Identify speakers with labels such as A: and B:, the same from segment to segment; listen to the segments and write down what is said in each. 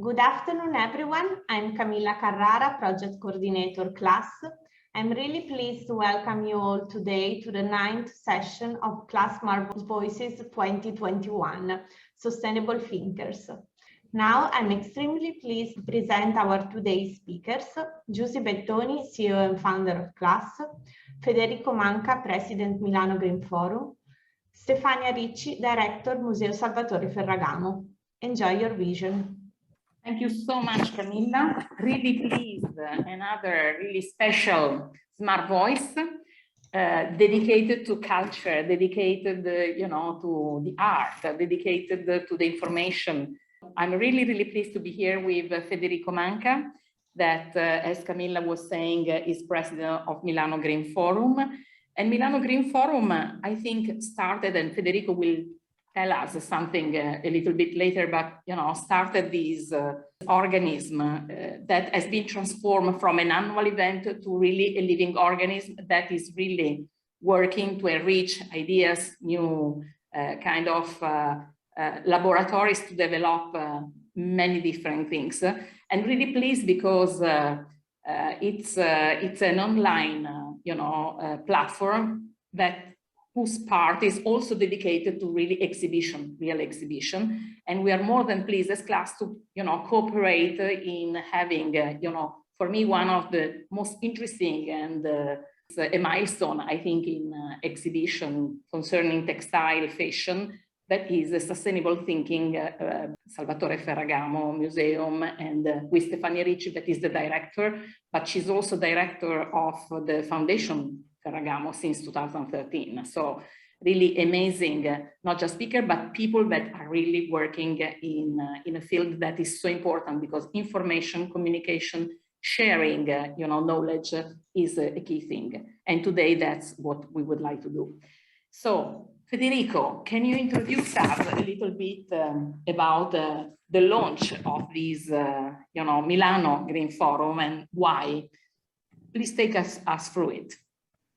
A: Good afternoon, everyone. I'm Camilla Carrara, Project Coordinator C.L.A.S.S. I'm really pleased to welcome you all today to the 9th session of C.L.A.S.S Smart Voices 2021, Sustainable Thinkers. Now, I'm extremely pleased to present our today's speakers, Giusy Bettoni, CEO and founder of C.L.A.S.S, Federico Manca, President Milano Green Forum, Stefania Ricci, Director Museo Salvatore Ferragamo. Enjoy your vision.
B: Thank you so much, Camilla. Really pleased, another really special Smart Voice dedicated to culture, dedicated, to the art, dedicated to the information. I'm really pleased to be here with Federico Manca, that, as Camilla was saying, is president of Milano Green Forum. And Milano Green Forum, I think, started, and Federico will tell us something a little bit later, but started this organism that has been transformed from an annual event to really a living organism that is really working to enrich ideas, new kind of laboratories to develop many different things. And really pleased because it's an online platform that whose part is also dedicated to really real exhibition. And we are more than pleased as C.L.A.S.S to, cooperate in having, for me, one of the most interesting and a milestone, I think, in exhibition concerning textile fashion, that is a sustainable thinking Salvatore Ferragamo Museum, and with Stefania Ricci, that is the director, but she's also director of the Foundation Ferragamo since 2013. So really amazing, not just speaker, but people that are really working in a field that is so important, because information, communication, sharing, knowledge is a key thing. And today that's what we would like to do. So Federico, can you introduce us a little bit about the launch of this, Milano Green Forum and why? Please take us through it.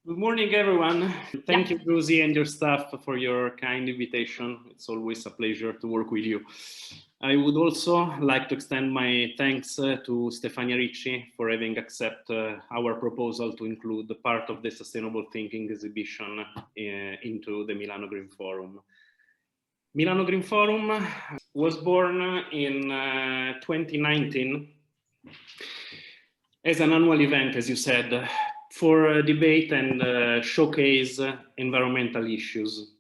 C: Good morning, everyone. Thank you, Giusy, and your staff for your kind invitation. It's always a pleasure to work with you. I would also like to extend my thanks to Stefania Ricci for having accepted our proposal to include the part of the Sustainable Thinking exhibition into the Milano Green Forum. Milano Green Forum was born in 2019 as an annual event, as you said, for debate and showcase environmental issues.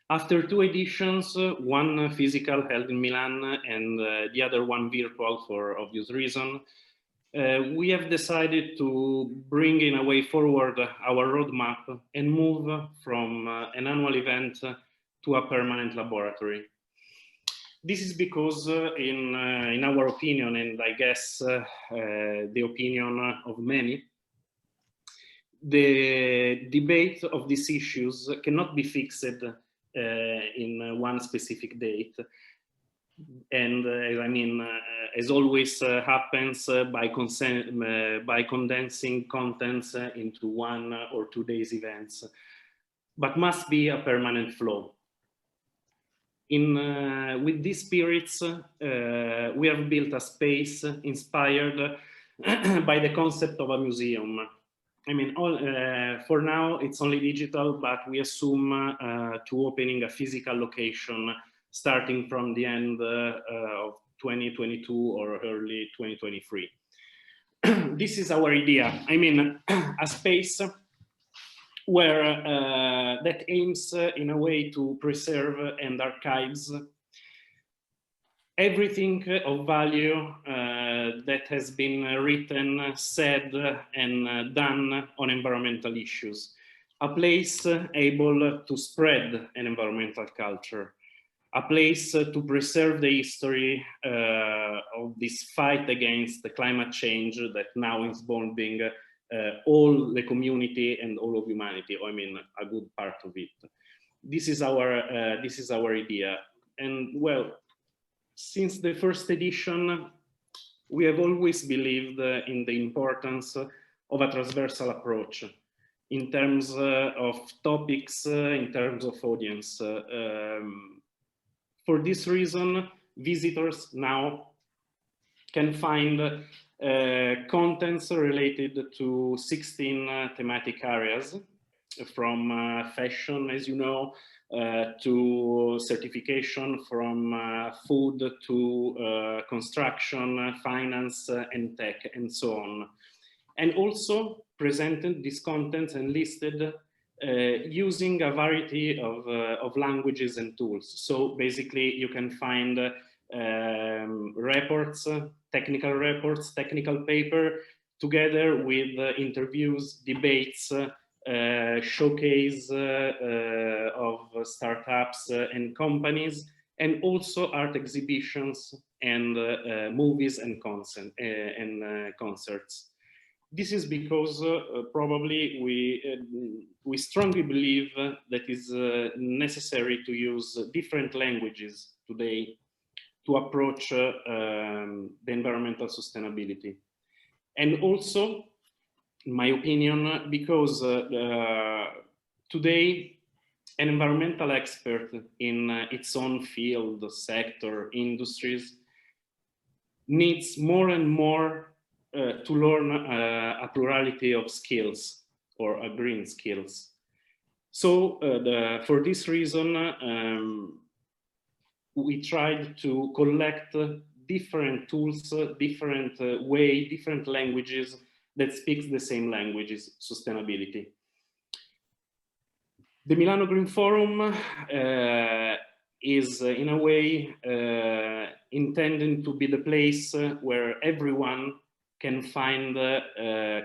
C: After 2 editions, one physical held in Milan and the other one virtual for obvious reason, we have decided to bring in a way forward our roadmap and move from an annual event to a permanent laboratory. This is because in our opinion, and I guess the opinion of many, the debate of these issues cannot be fixed in one specific date. And as always happens, by condensing contents into 1 or 2 days events, but must be a permanent flow. With these spirits, we have built a space inspired by the concept of a museum. For now, it's only digital, but we assume to opening a physical location starting from the end of 2022 or early 2023. This is our idea. A space where that aims in a way to preserve and archives everything of value that has been written, said, and done on environmental issues. A place able to spread an environmental culture. A place to preserve the history of this fight against the climate change that now is involving all the community and all of humanity. A good part of it. This is our idea. And well, since the first edition, we have always believed in the importance of a transversal approach in terms of topics, in terms of audience. For this reason, visitors now can find contents related to 16 thematic areas, from fashion, as you know, to certification, from food to construction, finance, and tech, and so on. And also presented these contents and listed using a variety of languages and tools. So basically you can find reports, technical paper, together with interviews, debates, showcase of startups and companies, and also art exhibitions and movies and concerts. This is because probably we strongly believe that it's necessary to use different languages today to approach the environmental sustainability. And also, in my opinion, because today an environmental expert in its own field, sector, industries needs more and more to learn a plurality of skills, or green skills. So for this reason, we tried to collect different tools, different different languages that speaks the same languages, sustainability. The Milano Green Forum is in a way intended to be the place where everyone can find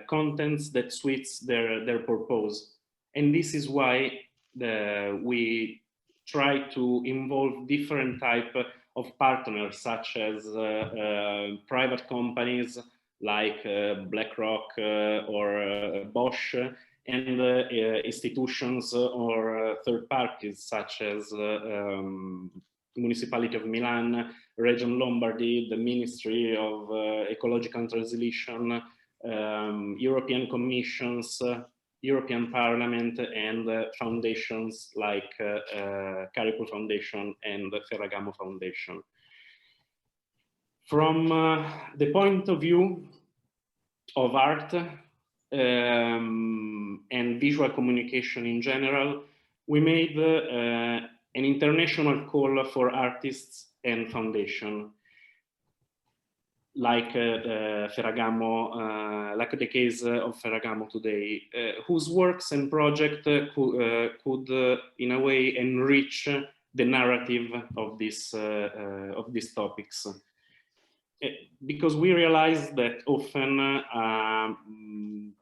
C: contents that suits their purpose. And this is why we try to involve different type of partners, such as private companies like BlackRock or Bosch, and institutions or third parties such as Municipality of Milan, Region Lombardy, the Ministry of Ecological Transition, European Commissions, European Parliament, and foundations like Cariplo Foundation and Ferragamo Foundation. From the point of view of art and visual communication in general, we made an international call for artists and foundation, like Ferragamo, like the case of Ferragamo today, whose works and project could in a way enrich the narrative of these topics. Because we realize that often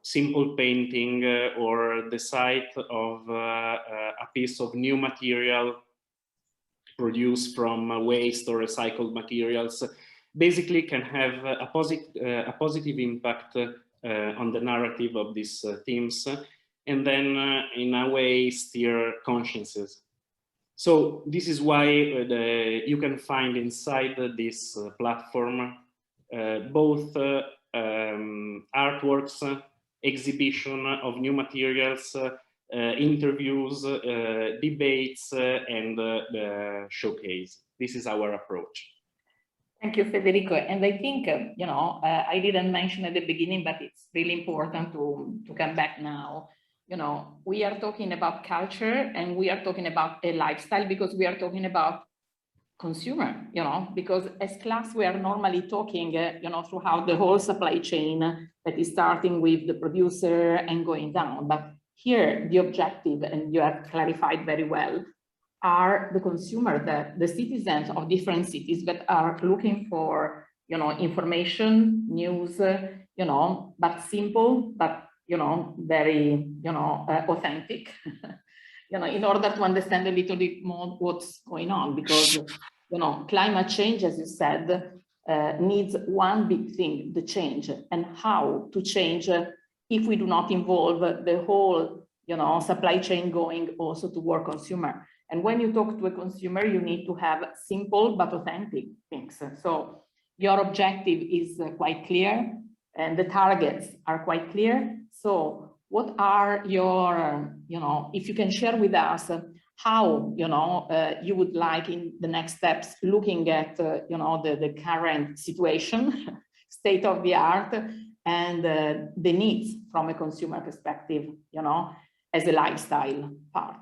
C: simple painting or the sight of a piece of new material produced from waste or recycled materials basically can have a positive impact on the narrative of these themes, and then in a way steer consciences. So this is why you can find inside this platform both artworks, exhibition of new materials, interviews, debates, and showcase. This is our approach.
B: Thank you, Federico. And I think, you know, I didn't mention at the beginning, but it's really important to come back now. You know, we are talking about culture and we are talking about a lifestyle, because we are talking about consumer, you know, because as class we are normally talking, you know, throughout the whole supply chain that is starting with the producer and going down. But here the objective, and you have clarified very well, are the consumer, the citizens of different cities that are looking for, you know, information, news, you know, but simple, but, you know, very, you know, authentic, you know, in order to understand a little bit more what's going on, because, you know, climate change, as you said, needs one big thing, the change, and how to change if we do not involve the whole, you know, supply chain going also toward consumer. And when you talk to a consumer, you need to have simple but authentic things. So your objective is quite clear and the targets are quite clear. So what are your, you know, if you can share with us, how, you know, you would like in the next steps, looking at, you know, the current situation, state of the art, and the needs from a consumer perspective, you know, as a lifestyle part.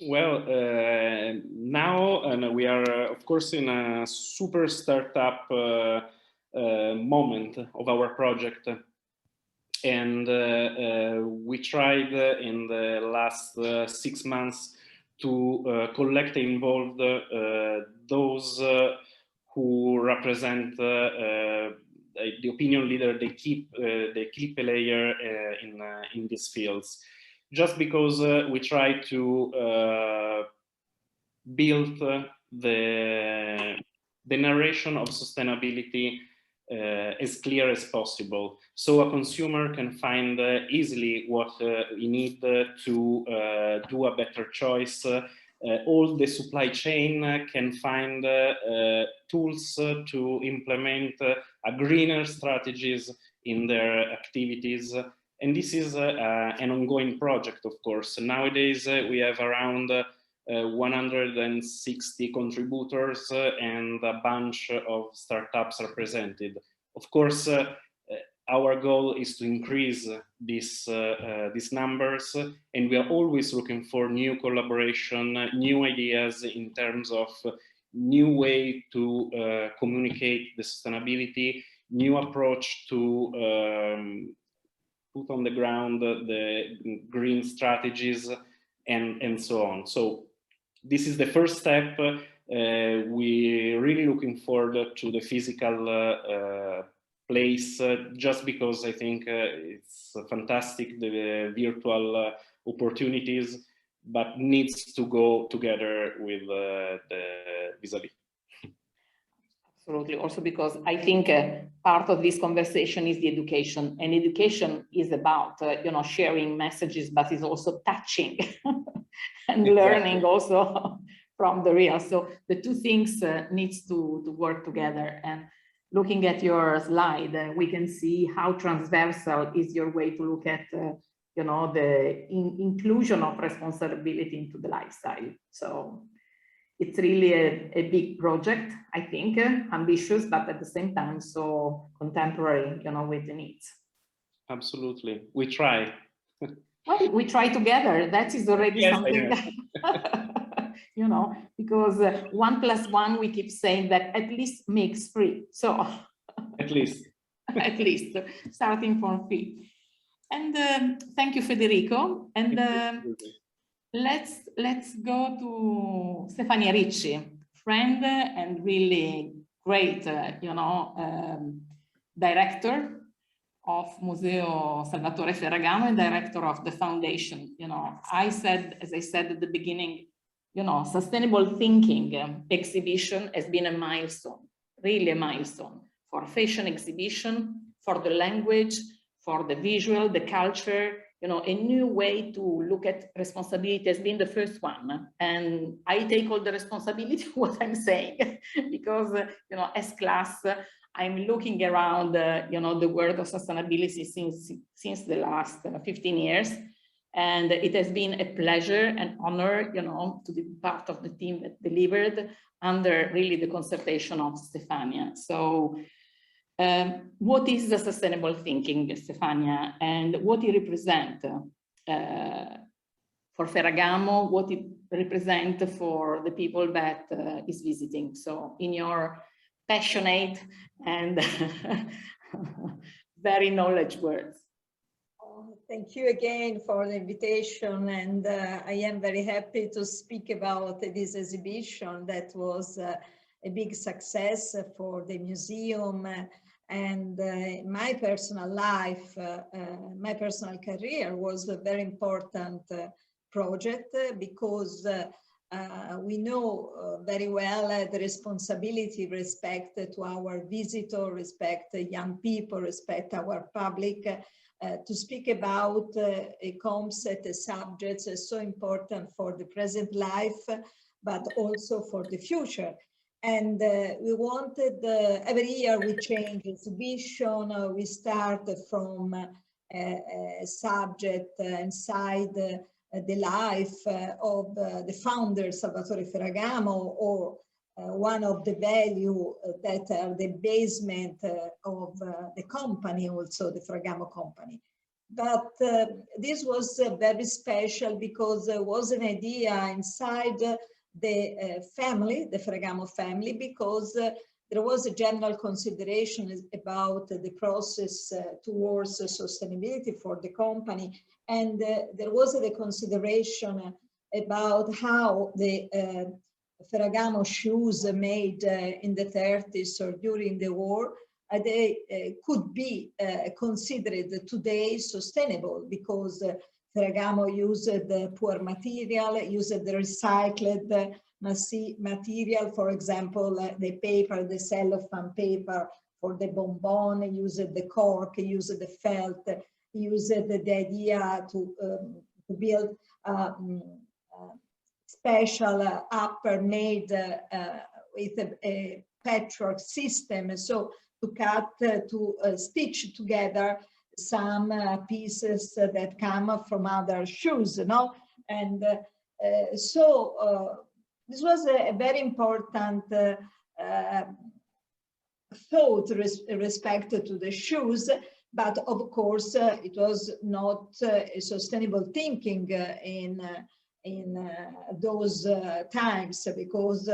C: Well, now we are, of course, in a super startup moment of our project. And we tried in the last 6 months to collect and involve those who represent the opinion leader, the key player in these fields. Just because we try to build the narration of sustainability as clear as possible, so a consumer can find easily what we need to do a better choice. All the supply chain can find tools to implement a greener strategies in their activities. And this is an ongoing project, of course. Nowadays, we have around 160 contributors and a bunch of startups represented. Of course, our goal is to increase these numbers, and we are always looking for new collaboration, new ideas in terms of new way to communicate the sustainability, new approach to put on the ground the green strategies, and so on. So this is the first step. We're really looking forward to the physical place, just because I think it's fantastic, the virtual opportunities, but needs to go together with the vis-a-vis.
B: Absolutely. Also because I think part of this conversation is the education, and education is about, you know, sharing messages, but is also touching and
C: exactly.
B: Learning also from the real. So the two things needs to work together. And looking at your slide, we can see how transversal is your way to look at, you know, the inclusion of responsibility into the lifestyle. So it's really a big project, I think, ambitious, but at the same time, so contemporary, you know, with the needs.
C: Absolutely. We try.
B: Well, we try together. That is already
C: yes,
B: something, you know, because 1 + 1, we keep saying that at least makes 3. So
C: at least.
B: At least, starting from 3. And thank you, Federico. And let's go to Stefania Ricci, friend and really great, you know, director of Museo Salvatore Ferragamo and director of the foundation. You know, as I said at the beginning, you know, sustainable thinking exhibition has been a milestone, really a milestone for fashion exhibition, for the language, for the visual, the culture. You know, a new way to look at responsibility has been the first one. And I take all the responsibility for what I'm saying, because, you know, as class, I'm looking around, you know, the world of sustainability since the last 15 years. And it has been a pleasure and honor, you know, to be part of the team that delivered under really the consultation of Stefania. So what is the sustainable thinking, Stefania, and what it represents for Ferragamo, what it represents for the people that is visiting? So in your passionate and very knowledge words.
D: Thank you again for the invitation, and I am very happy to speak about this exhibition that was a big success for the museum, and my personal life, my personal career was a very important project, because we know very well the responsibility, respect to our visitor, respect young people, respect our public, to speak about a concept, a subject so important for the present life, but also for the future. And we wanted, every year we change exhibition, we start from a subject inside the life of the founder Salvatore Ferragamo, or one of the value that are the basement of the company, also the Ferragamo company. But this was very special because there was an idea inside the family, the Ferragamo family, because there was a general consideration about the process towards sustainability for the company. And there was the consideration about how the Ferragamo shoes made in the 30s or during the war, they could be considered today sustainable, because Ferragamo used the poor material, used the recycled material, for example, the paper, the cellophane paper for the bonbon, used the cork, used the felt, used the idea to build special upper made with a patchwork system, so to cut, to stitch together some pieces that come from other shoes, no? And so this was a very important thought respect to the shoes, but of course it was not a sustainable thinking in those times, because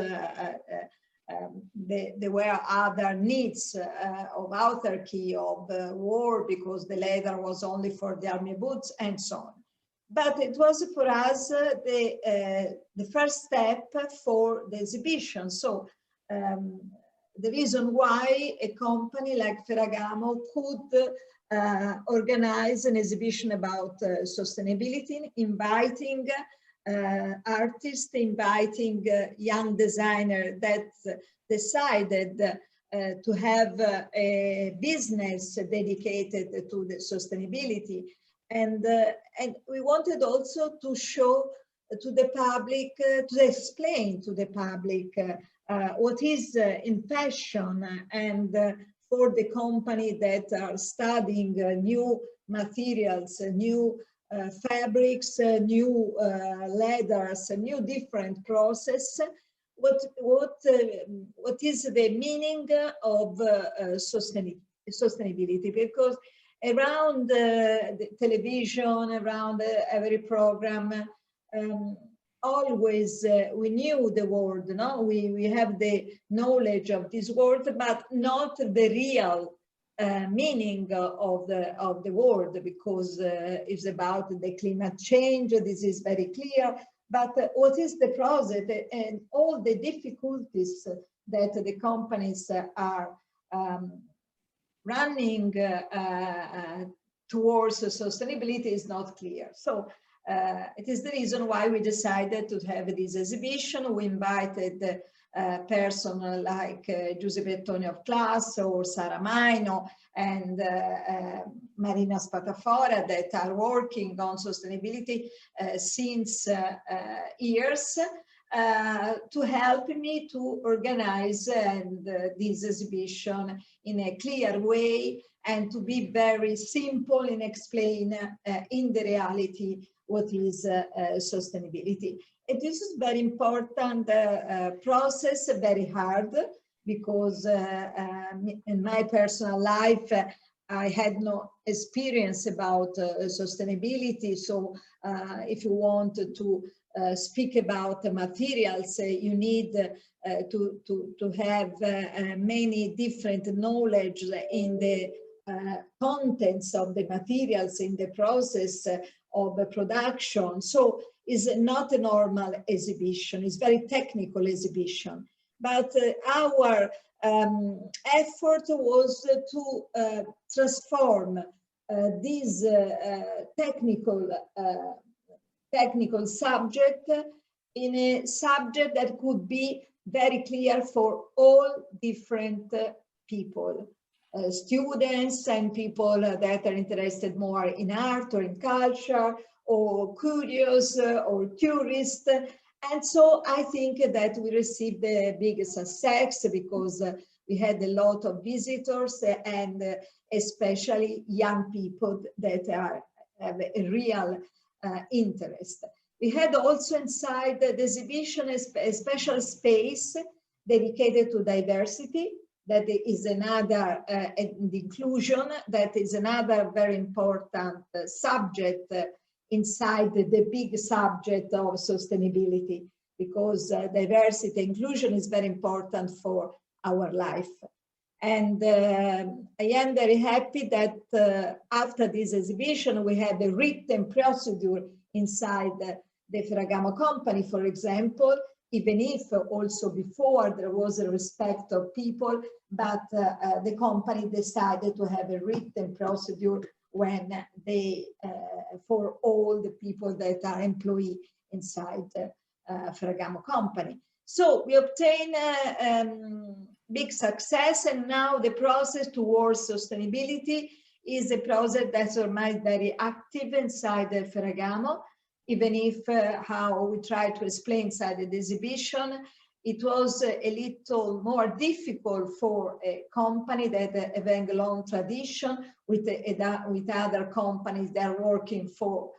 D: there were other needs of autarky, of war, because the leather was only for the army boots and so on. But it was for us the first step for the exhibition. So the reason why a company like Ferragamo could organize an exhibition about sustainability, inviting artists, inviting young designers that decided to have a business dedicated to the sustainability. And we wanted also to show to the public, to explain to the public what is in fashion, and for the company that are studying new materials, new fabrics, new leathers, new different process. What is the meaning of sustainability? Because around the television, around every program, always we knew the word, no? We have the knowledge of this word, but not the real meaning of the word, because it's about the climate change. This is very clear. But what is the process and all the difficulties that the companies are running towards sustainability is not clear. So it is the reason why we decided to have this exhibition. We invited person like Giusy Bettoni of C.L.A.S.S or Sara Maino and Marina Spatafora, that are working on sustainability since years, to help me to organize this exhibition in a clear way, and to be very simple and explain in the reality what is sustainability. And this is very important process, very hard, because in my personal life, I had no experience about sustainability. So if you want to speak about materials, you need to have many different knowledge in the contents of the materials, in the process of the production. So it's not a normal exhibition, it's very technical exhibition. But our effort was to transform this technical subject in a subject that could be very clear for all different people, students and people that are interested more in art or in culture, or curious or tourists. And so I think that we received a big success, because we had a lot of visitors, and especially young people that have a real interest. We had also inside the exhibition a special space dedicated to diversity. That is another, and inclusion, that is another very important subject inside the big subject of sustainability, because diversity, inclusion is very important for our life. And I am very happy that after this exhibition, we had a written procedure inside the Ferragamo company, for example, even if also before there was a respect of people, but the company decided to have a written procedure when they, for all the people that are employed inside Ferragamo company. So we obtained big success, and now the process towards sustainability is a process that's remained very active inside the Ferragamo, even if how we try to explain inside the exhibition, it was a little more difficult for a company that having a long tradition with other companies that are working for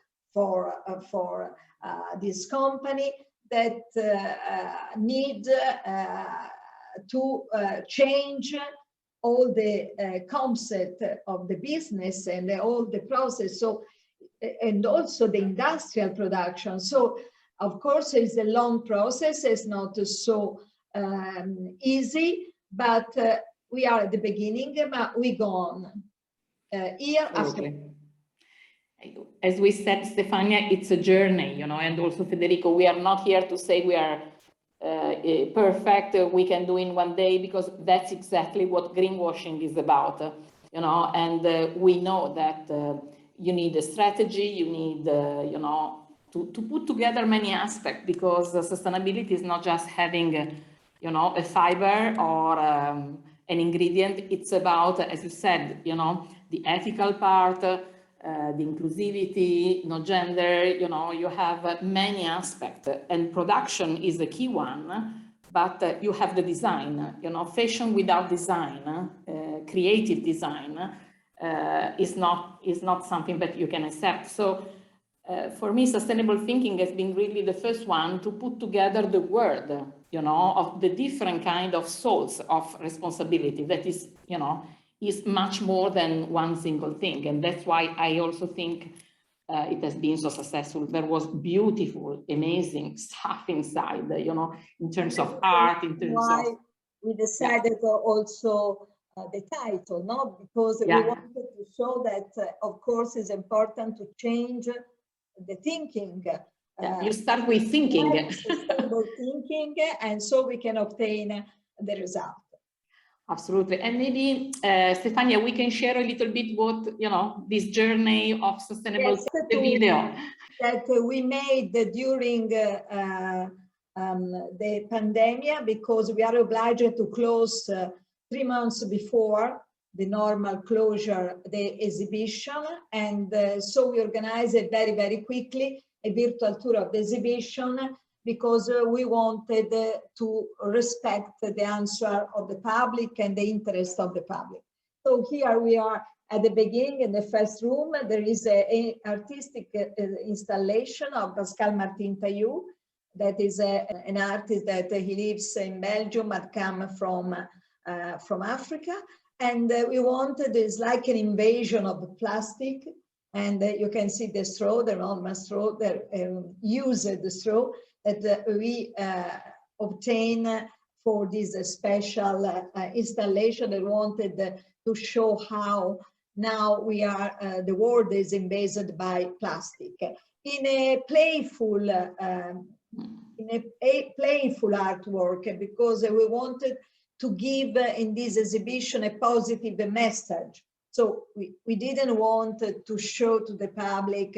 D: this company that need to change all the concept of the business and all the process. So, and also the industrial production. So, of course, it's a long process. It's not so easy, but we are at the beginning, but we go on year after.
B: As we said, Stefania, it's a journey, you know, and also Federico, we are not here to say we are perfect, we can do in one day, because that's exactly what greenwashing is about, you know, and we know that you need a strategy, you need, you know, to put together many aspects, because sustainability is not just having, you know, a fiber or an ingredient. It's about, as you said, you know, the ethical part, the inclusivity, no gender, you know, you have many aspects, and production is the key one, but you have the design, you know, fashion without design, creative design is not something that you can accept. So for me, sustainable thinking has been really the first one to put together the word, you know, of the different kind of souls of responsibility that is, you know, is much more than one single thing. And that's why I also think it has been so successful. There was beautiful, amazing stuff inside, you know, in terms of art, in terms
D: why
B: of...
D: we decided also the title, no? Because we wanted to show that, of course, it's important to change the thinking.
B: You start with thinking.
D: Sustainable thinking, and so we can obtain the result.
B: Absolutely. And maybe, Stefania, we can share a little bit what, you know, this journey of sustainable video
D: that we made during the pandemic, because we are obliged to close 3 months before the normal closure, the exhibition. And so we organized it very, very quickly, a virtual tour of the exhibition, because we wanted to respect the answer of the public and the interest of the public. So here we are at the beginning, in the first room. There is an artistic installation of Pascal Martin Taillou, that is an artist that he lives in Belgium but come from Africa. And we wanted, it's like an invasion of plastic. And you can see the straw, the normal straw, the used straw that we obtain for this special installation. They wanted to show how now we are, the world is invaded by plastic. In a playful artwork, because we wanted to give in this exhibition a positive message. So we didn't want to show to the public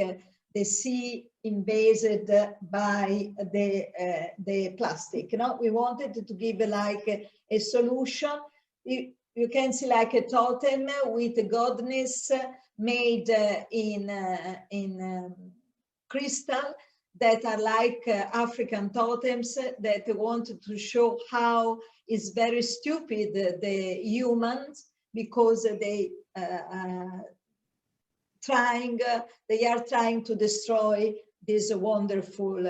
D: the sea invaded by the plastic. No, we wanted to give like a solution. You can see like a totem with a goddess made in crystal, that are like African totems, that wanted to show how it's very stupid the humans, because they are trying to destroy this wonderful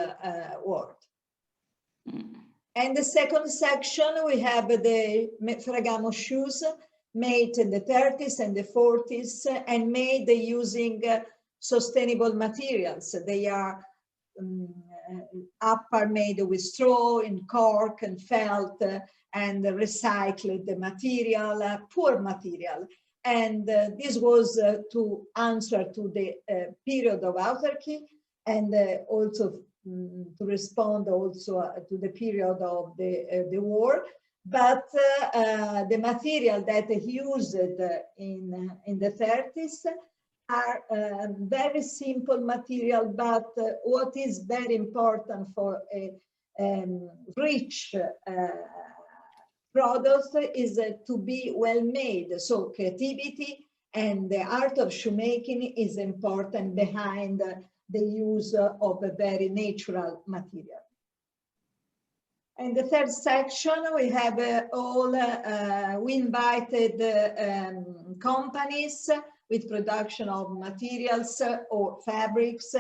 D: world. And the second section, we have the Ferragamo shoes made in the 30s and the 40s and made using sustainable materials. They are upper made with straw and cork and felt and recycled material, poor material. And this was to answer to the period of autarky and also to respond also to the period of the war. But the material that used in the 30s are very simple material, but what is very important for a rich product is to be well made. So creativity and the art of shoemaking is important behind the use of a very natural material. In the third section, we have we invited companies with production of materials or fabrics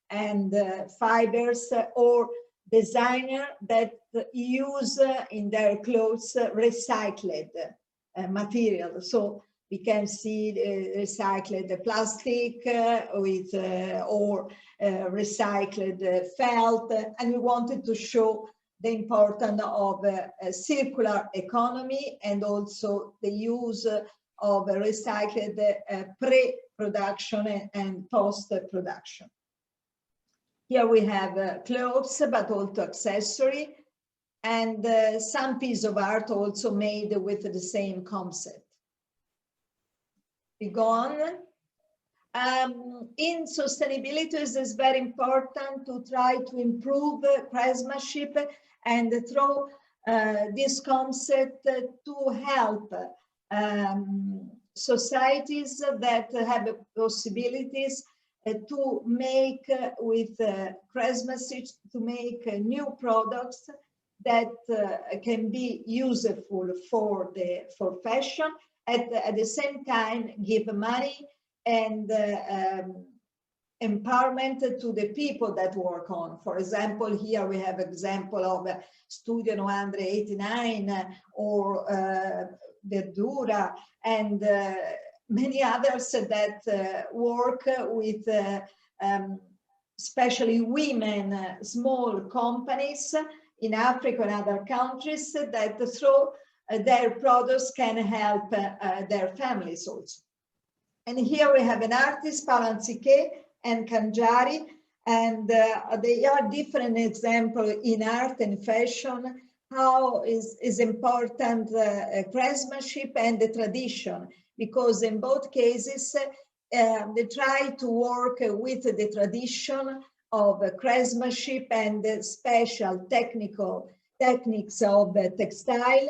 D: and fibers, or designer that use in their clothes recycled material. So we can see recycled plastic with or recycled felt, and we wanted to show the importance of a circular economy and also the use of recycled pre-production and post-production. Here we have clothes, but also accessory, and some piece of art also made with the same concept. We go on. In sustainability, it is very important to try to improve craftsmanship and through this concept to help societies that have possibilities to make with craftsmanship, to make new products that can be useful for fashion, at the same time give money and empowerment to the people that work on. For example, here we have example of Studio 989 or Verdura and many others that work with especially women, small companies in Africa and other countries that through their products can help their families also. And here we have an artist, Palanzique and Kanjari, and they are different examples in art and fashion, how is important craftsmanship and the tradition, because in both cases, they try to work with the tradition of craftsmanship and special techniques of textile,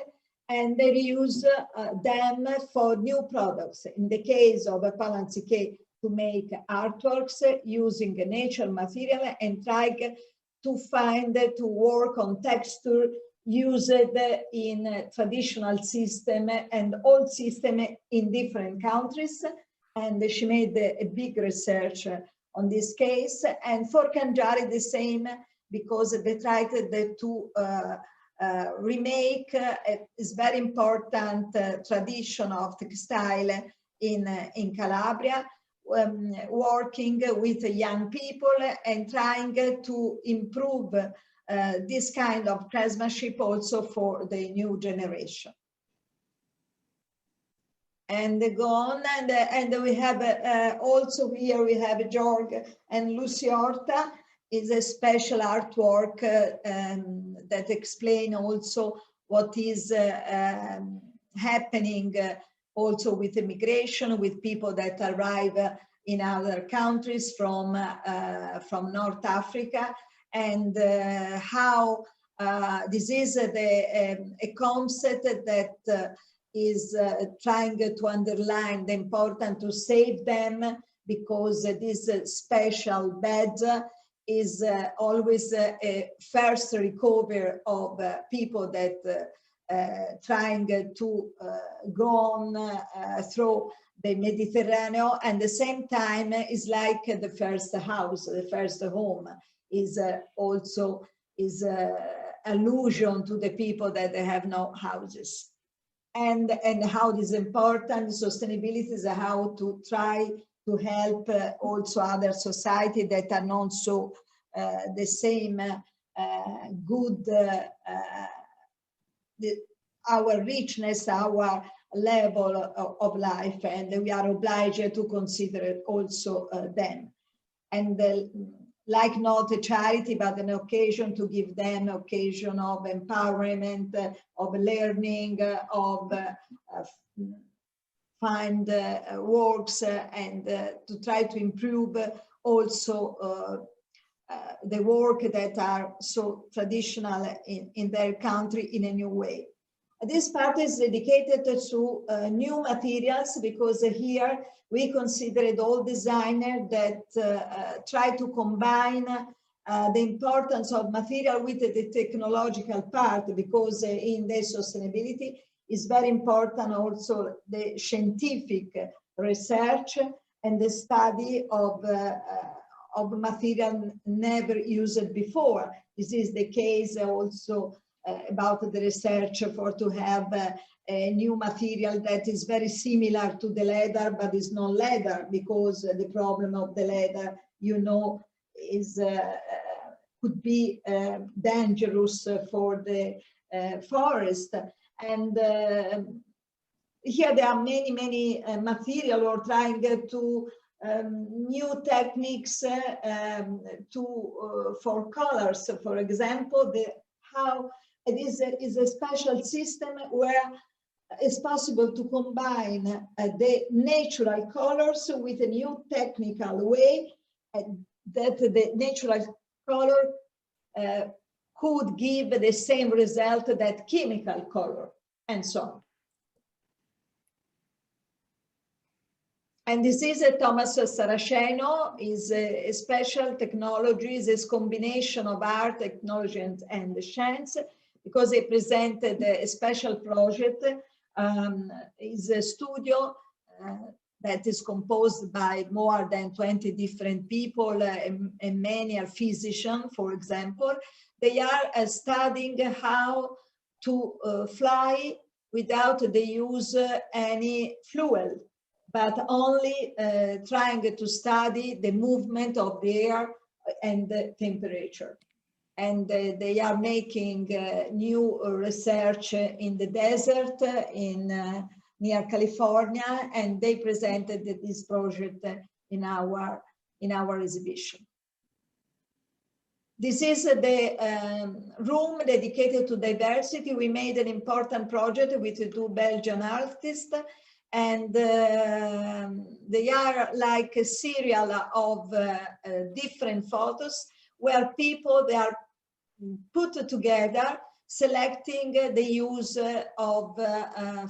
D: and they use them for new products. In the case of Palanzique, to make artworks using natural material and try to find, to work on texture used in traditional system and old system in different countries. And she made a big research on this case. And for Kanjari, the same, because they tried to remake is very important tradition of textile in Calabria, working with young people and trying to improve this kind of craftsmanship also for the new generation. And go on, and we have also here we have Georg and Lucy Horta. Is a special artwork that explain also what is happening also with immigration, with people that arrive in other countries from North Africa, and how this is a concept that is trying to underline the importance to save them, because this special bed is always a first recovery of people that trying to go on through the Mediterranean, and at the same time is like the first house, the first home is also is allusion to the people that they have no houses. And how it is important, sustainability is how to try to help also other society that are not so the same good, our richness, our level of life, and we are obliged to consider also them. And like not a charity, but an occasion to give them occasion of empowerment, of learning, of find works, and to try to improve also the work that are so traditional in their country in a new way. This part is dedicated to new materials, because here we considered all designers that try to combine the importance of material with the technological part, because in the sustainability is very important also the scientific research and the study of material never used before. This is the case also about the research for to have a new material that is very similar to the leather, but is not leather, because the problem of the leather, you know, is could be dangerous for the forest. And here there are many material or trying to new techniques for colors. For example, how it is a special system where it's possible to combine the natural colors with a new technical way, that the natural color could give the same result that chemical color, and so on. And this is a Thomas Saraceno, is a special technology, is this combination of art, technology, and science, because he presented a special project. Is a studio that is composed by more than 20 different people, and many are physicians, for example. They are studying how to fly without the use any fuel, but only trying to study the movement of the air and the temperature. And they are making new research in the desert near California, and they presented this project in our exhibition. This is the room dedicated to diversity. We made an important project with the two Belgian artists, and they are like a serial of different photos where people, they are put together, selecting the use of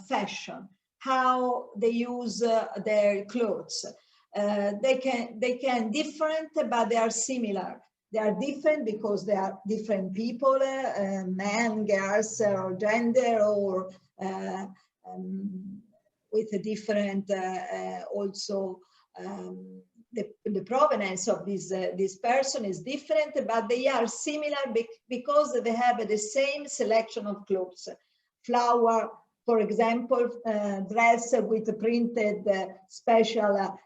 D: fashion, how they use their clothes. They can different, but they are similar. They are different because they are different people, men, girls, or gender, or with a different also the provenance of this person is different, but they are similar because they have the same selection of clothes. Flower, for example, dress with printed special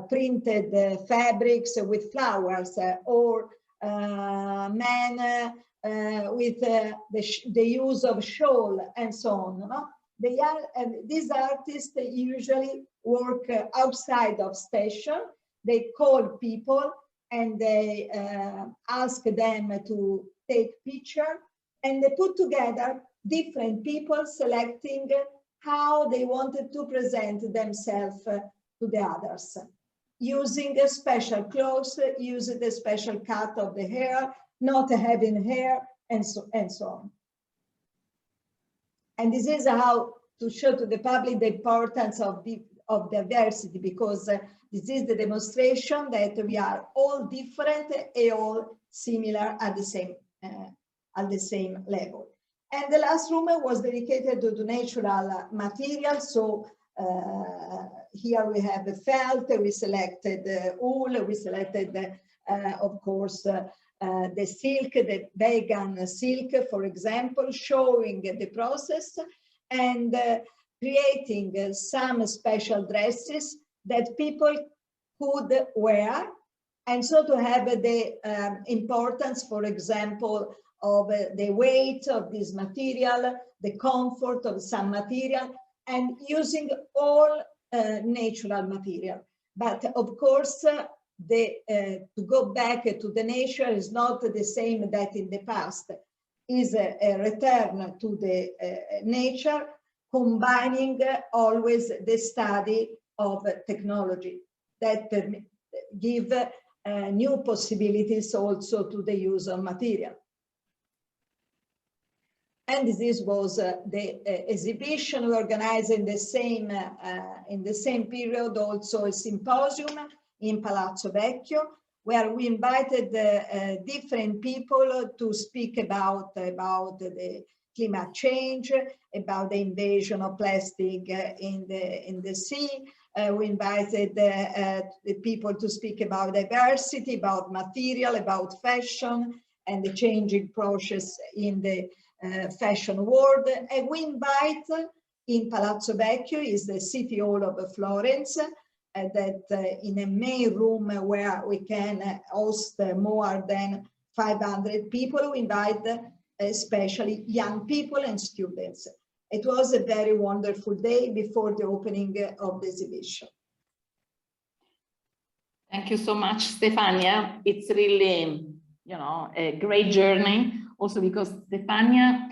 D: printed fabrics with flowers, or men with the use of shawl, and so on. No? They are, these artists usually work outside of station. They call people and they ask them to take picture, and they put together different people selecting how they wanted to present themselves to the others, using a special clothes, using the special cut of the hair, not having hair, and so on. And this is how to show to the public the importance of diversity, because this is the demonstration that we are all different and all similar at the same level. And the last room was dedicated to the natural materials. So here we have the felt, we selected wool, we selected, of course, the silk, the vegan silk, for example, showing the process and creating some special dresses that people could wear. And so to have the importance, for example, of the weight of this material, the comfort of some material, and using all natural material. But of course, to go back to the nature is not the same that in the past, is a return to the nature, combining always the study of technology that give new possibilities also to the use of material. And this was the exhibition we organized in the same period, also a symposium in Palazzo Vecchio, where we invited different people to speak about the climate change, about the invasion of plastic in the sea. We invited the people to speak about diversity, about material, about fashion, and the changing process in the fashion world. And we invite in Palazzo Vecchio, is the City Hall of Florence, that in a main room where we can host more than 500 people, we invite especially young people and students. It was a very wonderful day before the opening of the exhibition.
B: Thank you so much, Stefania. It's really, a great journey. Also because Stefania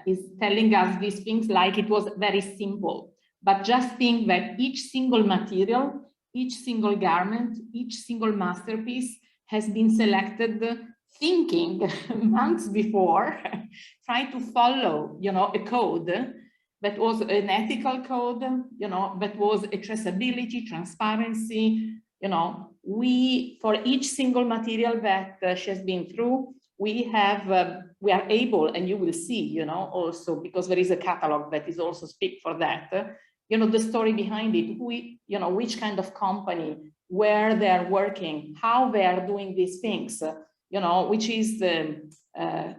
B: is telling us these things like it was very simple, but just think that each single material, each single garment, each single masterpiece has been selected thinking months before, trying to follow, a code that was an ethical code, that was a traceability, transparency, for each single material that she has been through, we are able, and you will see, also because there is a catalog that is also speak for that, the story behind it, which kind of company, where they are working, how they are doing these things, which is the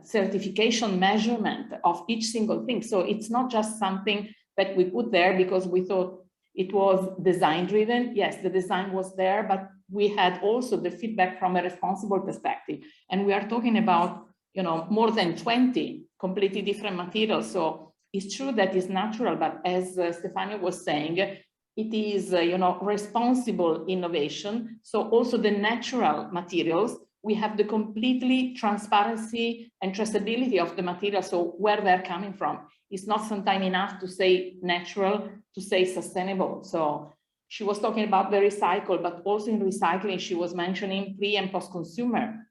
B: certification measurement of each single thing. So it's not just something that we put there because we thought it was design driven. Yes, the design was there, but we had also the feedback from a responsible perspective. And we are talking about, more than 20 completely different materials. So it's true that it's natural, but as Stefania was saying, it is, responsible innovation. So also the natural materials, we have the completely transparency and traceability of the material. So where they're coming from, it's not sometimes enough to say natural, to say sustainable. So she was talking about the recycle, but also in recycling, she was mentioning pre and post-consumer,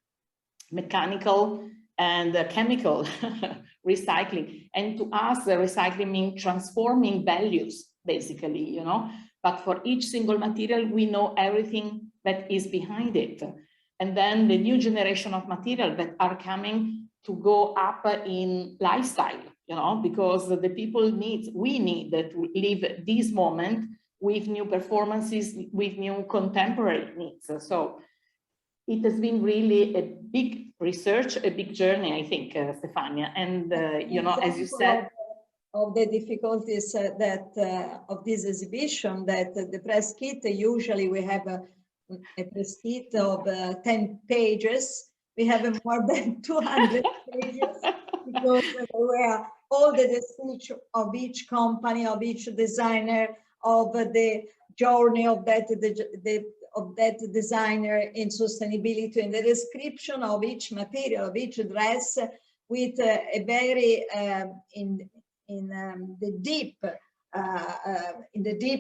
B: mechanical and chemical recycling. And to us, the recycling means transforming values, basically, but for each single material, we know everything that is behind it. And then the new generation of material that are coming to go up in lifestyle, because the people we need to live this moment with new performances, with new contemporary needs. So it has been really a big research, a big journey, I think, Stefania. And, as you said,
D: of the difficulties that of this exhibition, that the press kit, usually we have a press kit of 10 pages. We have more than 200 pages because where all the description of each company, of each designer, of the journey of that designer in sustainability, and the description of each material, of each dress, with a very in the deep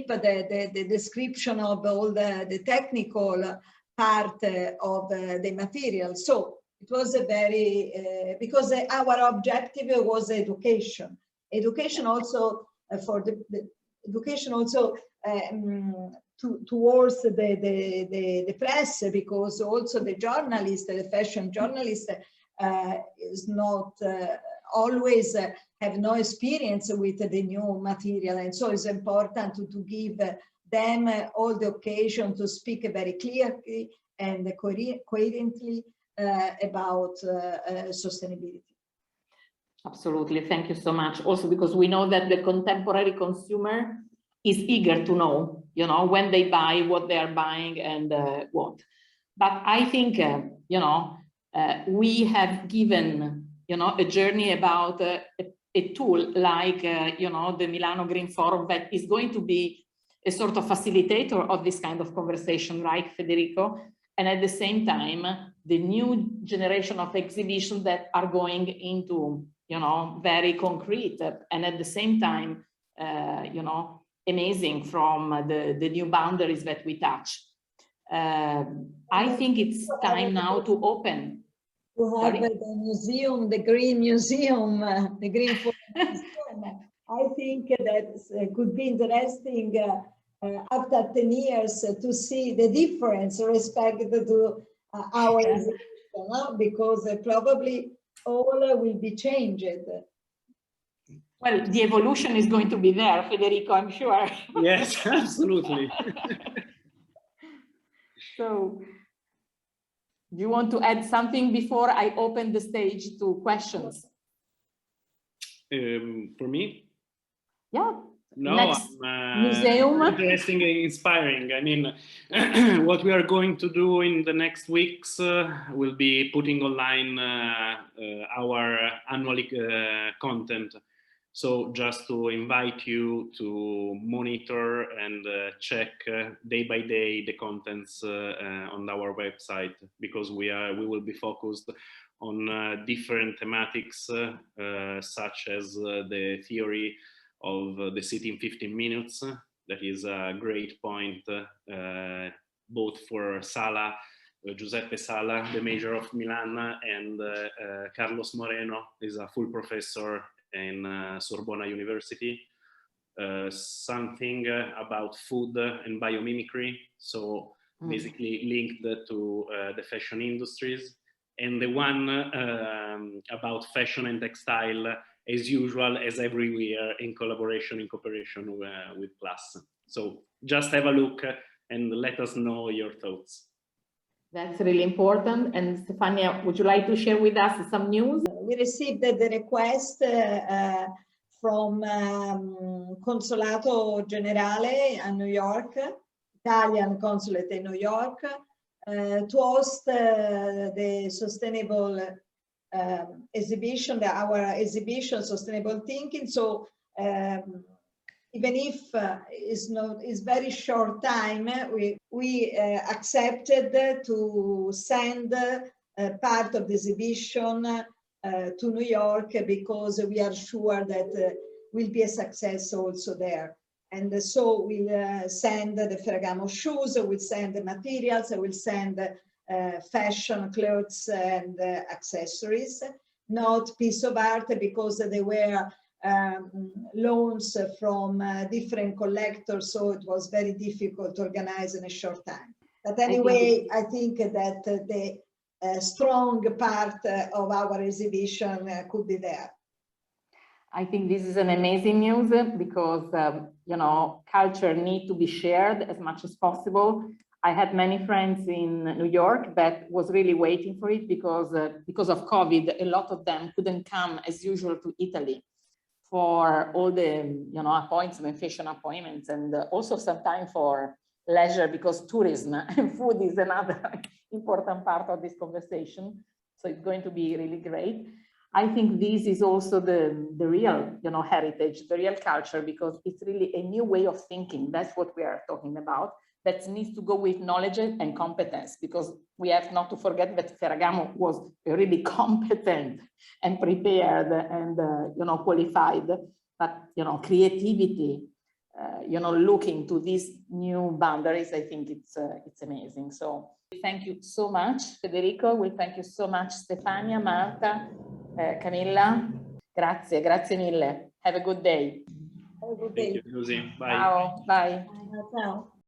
D: the description of all the technical part of the material. So it was a very because our objective was education also for the education also towards the press, because also the journalist, the fashion journalist, is not always have no experience with the new material. And so it's important to give them all the occasion to speak very clearly and coherently about sustainability.
B: Absolutely, thank you so much. Also because we know that the contemporary consumer is eager to know, you know, when they buy, what they are buying and what. But I think, you know, we have given, you know, a journey about a tool like, you know, the Milano Green Forum that is going to be a sort of facilitator of this kind of conversation, right, Federico? And at the same time, the new generation of exhibitions that are going into, you know, very concrete and at the same time, you know, amazing from the new boundaries that we touch. I think it's time now to open.
D: To have the museum, the Green Museum, the Green Forum Museum. I think that could be interesting after 10 years to see the difference respect to our exhibition, no? Because probably all will be changed.
B: Well, the evolution is going to be there, Federico, I'm sure.
C: Yes, absolutely.
B: So, do you want to add something before I open the stage to questions?
C: For me?
B: Yeah.
C: No,
B: Next museum.
C: Interesting and inspiring. I mean, what we are going to do in the next weeks will be putting online our annual content. So just to invite you to monitor and check day by day the contents on our website, because we will be focused on different thematics such as the theory of the city in 15 minutes. That is a great point both for Sala, Giuseppe Sala, the mayor of Milan, and Carlos Moreno is a full professor in Sorbonne University. Something about food and biomimicry, so basically linked to the fashion industries, and the one about fashion and textile, as usual, as every year, in cooperation with C.L.A.S.S. So just have a look and let us know your thoughts.
B: That's really important. And Stefania, would you like to share with us some news?
D: We received the request from Consolato Generale in New York, Italian consulate in New York, to host the sustainable exhibition, our exhibition, Sustainable Thinking. So even if it's very short time, we accepted to send part of the exhibition to New York, because we are sure that will be a success also there. And so we'll send the Ferragamo shoes, we'll send the materials, we'll send fashion, clothes and accessories, not piece of art, because they were loans from different collectors, so it was very difficult to organize in a short time. But anyway, I think that the strong part of our exhibition could be there.
B: I think this is an amazing news, because you know, culture needs to be shared as much as possible. I had many friends in New York that was really waiting for it, because of COVID, a lot of them couldn't come as usual to Italy for all the, you know, appointments, fashion appointments, and also some time for leisure, because tourism and food is another important part of this conversation. So it's going to be really great. I think this is also the real, you know, heritage, the real culture, because it's really a new way of thinking. That's what we are talking about. That needs to go with knowledge and competence, because we have not to forget that Ferragamo was really competent and prepared and you know, qualified, but you know, creativity, you know, looking to these new boundaries, I think it's amazing. So thank you so much, Federico. We thank you so much, Stefania, Marta, Camilla. Grazie, grazie mille. Have a good day.
D: Have a good day.
C: Thank you, Giusy. Bye.
B: Ciao, bye.
D: Ciao.